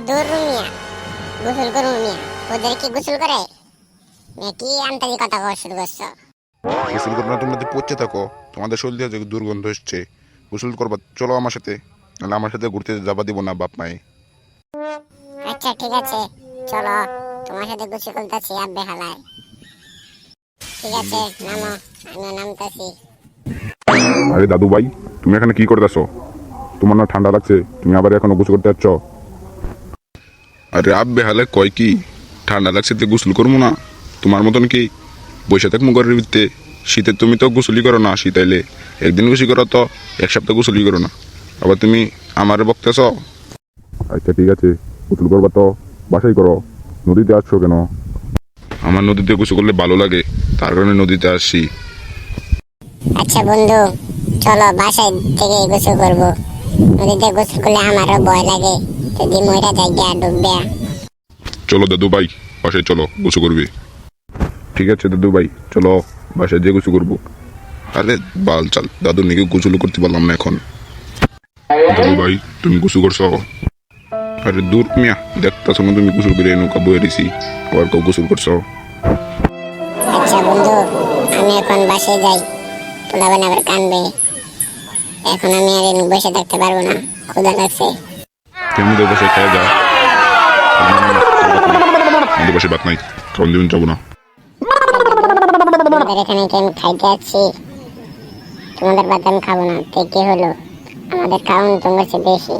দূর মিয়া, গোসল করবো মিয়া, ওদের কি গোসল করে? মিয়া কি আন্তাজি কথা কওয়া শুরু করছো? গোসল করবে না, তোমরা যে পচে থাকো, তোমাদের শরীর দিয়ে যে দুর্গন্ধ এসছে। গোসল করবা, চলো আমার সাথে, নাহলে আমার সাথে ঘুরতে যাবা দিব না বাপ মায়ে। আচ্ছা ঠিক আছে, চলো তোমার সাথে গোসল করতেছি আব্বে হালায়। ঠিক আছে নামো, আমিও নামতাছি। আরে দাদু ভাই, তুমি এখানে কি করতেছো? তোমার না ঠান্ডা লাগছে, তুমি আবার এখনো গোসল করতে যাচ্ছ? আরে আব্বে হালে কয় কি ঠান্ডা লাগছে তো গোসল করবো না? তোমার মতন কি বসে থাকবো ঘরের ভিতরে? শীতে তুমি তো গোসলই করো না, শীতাইলে একদিন গোসল করো তো এক সপ্তাহ গোসলই করো না, আবার তুমি আমারে বকতেছ? আচ্ছা ঠিক আছে, গোসল করবা তো বাসাই করো, নদীতে আসছো কেন? আমার নদীতে গোসল করলে ভালো লাগে, তার কারণে নদীতে আসছি। আচ্ছা বন্ধু, চলো বাসায় থেকে গোসল করবো। নদীতে গোসল করলে আমারও ভয় লাগে, যদি ময়রা জায়গা ডুববে। চলো দাদু ভাই, বাসায় চলো, গোসল করবে। ঠিক আছে দাদু ভাই, চলো বাসায় যেয়ে গোসল করবো। আরে বাল চাল, দাদু নাকি গোসল করতে পারলাম না এখন। দাদু ভাই, তুমি গোসল করছো? আরে দূর মিয়া, দেখতেছো না তুমি গোসল করে নৌকা বয়ে দিছি, আবার কেউ গোসল করছো? আচ্ছা বন্ধু, আমি এখন বাসায় যাই, পোলাবেন আবার কানবে। এখন আমি আর এখানে বসে থাকতে পারবো না, ক্ষুধা লাগছে। কেমন বসে খেয়ে যা, আমাদের বাসায় ভাত নাই, খাওয়ান দিবেন যাবো না। তোমাদের এখানে কি আমি খাইতে আছি? তোমাদের ভাত আমি খাবো না, তো কি হলো? আমাদের খাওয়ান তোমার চেয়ে বেশি।